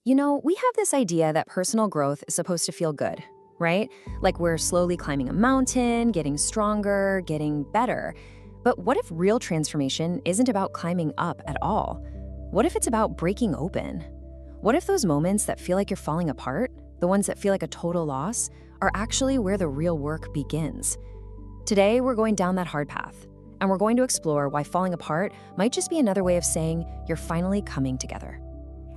We have this idea that personal growth is supposed to feel good, right? Like we're slowly climbing a mountain, getting stronger, getting better. But what if real transformation isn't about climbing up at all? What if it's about breaking open? What if those moments that feel like you're falling apart, the ones that feel like a total loss, are actually where the real work begins? Today, we're going down that hard path, and we're going to explore why falling apart might just be another way of saying you're finally coming together.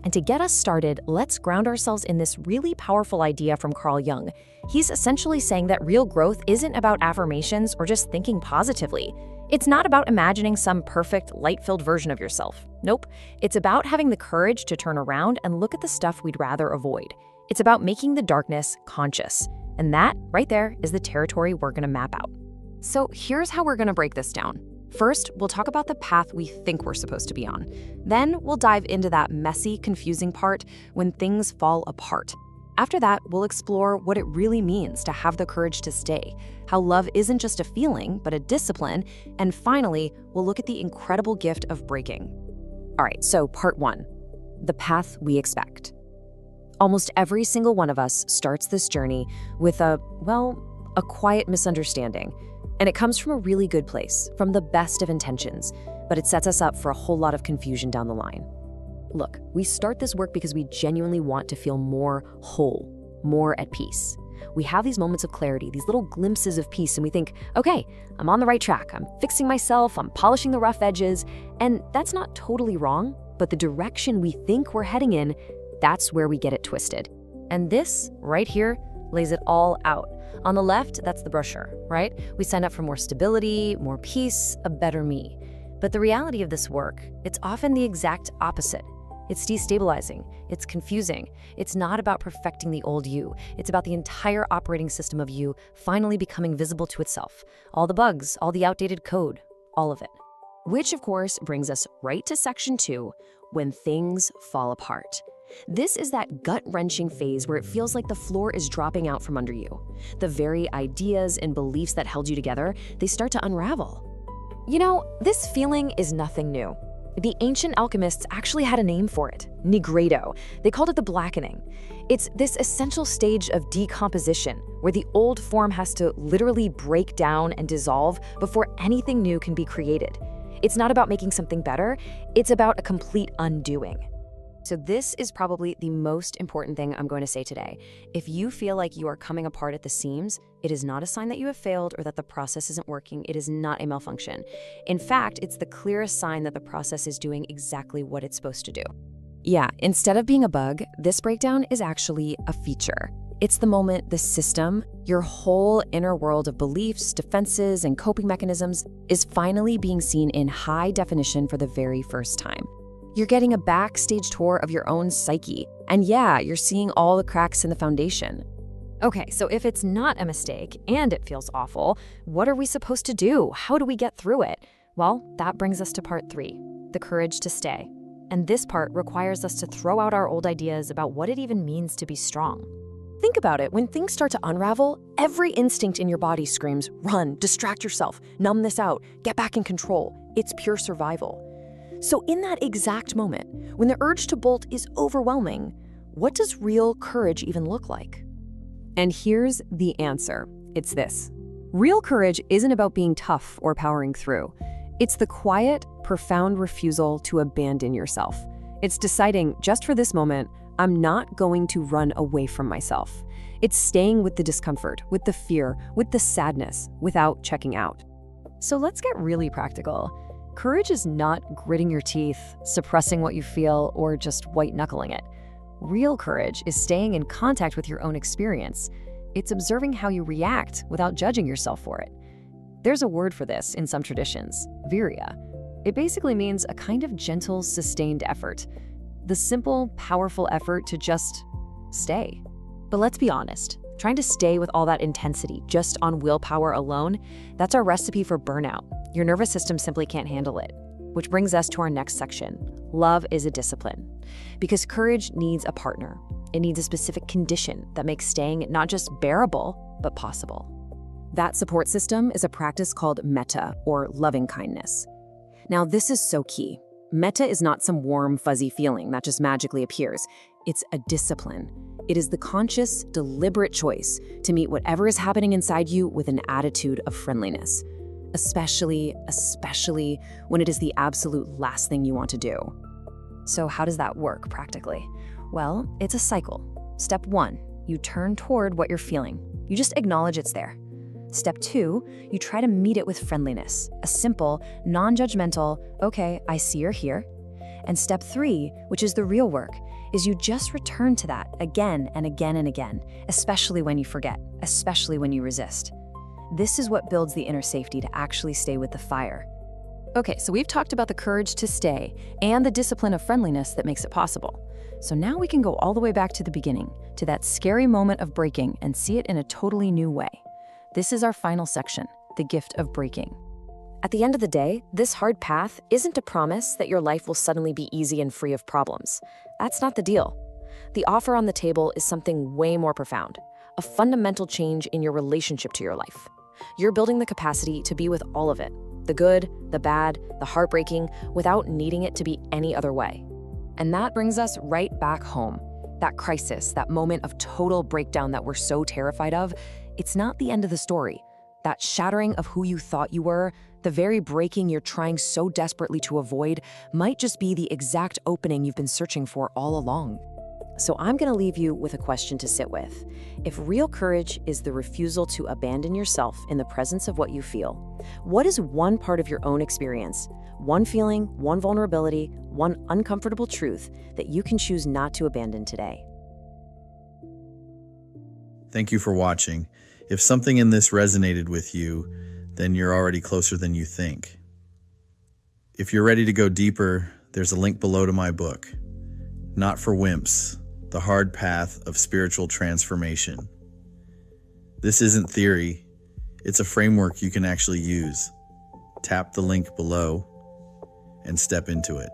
And to get us started, let's ground ourselves in this really powerful idea from Carl Jung. He's essentially saying that real growth isn't about affirmations or just thinking positively. It's not about imagining some perfect, light-filled version of yourself. Nope. It's about having the courage to turn around and look at the stuff we'd rather avoid. It's about making the darkness conscious. And that, right there, is the territory we're going to map out. So here's how we're going to break this down. First, we'll talk about the path we think we're supposed to be on. Then we'll dive into that messy, confusing part when things fall apart. After that, we'll explore what it really means to have the courage to stay, how love isn't just a feeling, but a discipline, and finally, we'll look at the incredible gift of breaking. All right, so part 1, the path we expect. Almost every single one of us starts this journey with a quiet misunderstanding. And it comes from a really good place, from the best of intentions, but it sets us up for a whole lot of confusion down the line. Look, we start this work because we genuinely want to feel more whole, more at peace. We have these moments of clarity, these little glimpses of peace, and we think, okay, I'm on the right track, I'm fixing myself, I'm polishing the rough edges, and that's not totally wrong, but the direction we think we're heading in, that's where we get it twisted. And this, right here, lays it all out. On the left, that's the brochure, right? We sign up for more stability, more peace, a better me. But the reality of this work, it's often the exact opposite. It's destabilizing, it's confusing. It's not about perfecting the old you. It's about the entire operating system of you finally becoming visible to itself. All the bugs, all the outdated code, all of it. Which, of course, brings us right to section 2, when things fall apart. This is that gut-wrenching phase where it feels like the floor is dropping out from under you. The very ideas and beliefs that held you together, they start to unravel. This feeling is nothing new. The ancient alchemists actually had a name for it, nigredo. They called it the blackening. It's this essential stage of decomposition where the old form has to literally break down and dissolve before anything new can be created. It's not about making something better, it's about a complete undoing. So this is probably the most important thing I'm going to say today. If you feel like you are coming apart at the seams, it is not a sign that you have failed or that the process isn't working. It is not a malfunction. In fact, it's the clearest sign that the process is doing exactly what it's supposed to do. Yeah, instead of being a bug, this breakdown is actually a feature. It's the moment the system, your whole inner world of beliefs, defenses, and coping mechanisms is finally being seen in high definition for the very first time. You're getting a backstage tour of your own psyche. And yeah, you're seeing all the cracks in the foundation. Okay, so if it's not a mistake and it feels awful, what are we supposed to do? How do we get through it? Well, that brings us to part 3, the courage to stay. And this part requires us to throw out our old ideas about what it even means to be strong. Think about it, when things start to unravel, every instinct in your body screams, run, distract yourself, numb this out, get back in control. It's pure survival. So in that exact moment, when the urge to bolt is overwhelming, what does real courage even look like? And here's the answer. It's this. Real courage isn't about being tough or powering through. It's the quiet, profound refusal to abandon yourself. It's deciding, just for this moment, I'm not going to run away from myself. It's staying with the discomfort, with the fear, with the sadness, without checking out. So let's get really practical. Courage is not gritting your teeth, suppressing what you feel, or just white-knuckling it. Real courage is staying in contact with your own experience. It's observing how you react without judging yourself for it. There's a word for this in some traditions, virya. It basically means a kind of gentle, sustained effort. The simple, powerful effort to just stay. But let's be honest, trying to stay with all that intensity just on willpower alone, that's our recipe for burnout. Your nervous system simply can't handle it. Which brings us to our next section. Love is a discipline. Because courage needs a partner. It needs a specific condition that makes staying not just bearable, but possible. That support system is a practice called metta, or loving kindness. Now, this is so key. Metta is not some warm, fuzzy feeling that just magically appears. It's a discipline. It is the conscious, deliberate choice to meet whatever is happening inside you with an attitude of friendliness, especially when it is the absolute last thing you want to do. So how does that work practically? Well, it's a cycle. Step 1, you turn toward what you're feeling. You just acknowledge it's there. Step 2, you try to meet it with friendliness, a simple, non-judgmental, okay, I see you're here. And step 3, which is the real work, is you just return to that again and again and again, especially when you forget, especially when you resist. This is what builds the inner safety to actually stay with the fire. Okay, so we've talked about the courage to stay and the discipline of friendliness that makes it possible. So now we can go all the way back to the beginning, to that scary moment of breaking, and see it in a totally new way. This is our final section, the gift of breaking. At the end of the day, this hard path isn't a promise that your life will suddenly be easy and free of problems. That's not the deal. The offer on the table is something way more profound, a fundamental change in your relationship to your life. You're building the capacity to be with all of it, the good, the bad, the heartbreaking, without needing it to be any other way. And that brings us right back home. That crisis, that moment of total breakdown that we're so terrified of, it's not the end of the story. That shattering of who you thought you were, the very breaking you're trying so desperately to avoid, might just be the exact opening you've been searching for all along. So I'm going to leave you with a question to sit with. If real courage is the refusal to abandon yourself in the presence of what you feel, what is one part of your own experience, one feeling, one vulnerability, one uncomfortable truth that you can choose not to abandon today? Thank you for watching. If something in this resonated with you, then you're already closer than you think. If you're ready to go deeper, there's a link below to my book, Not for Wimps: The Hard Path of Spiritual Transformation. This isn't theory, it's a framework you can actually use. Tap the link below and step into it.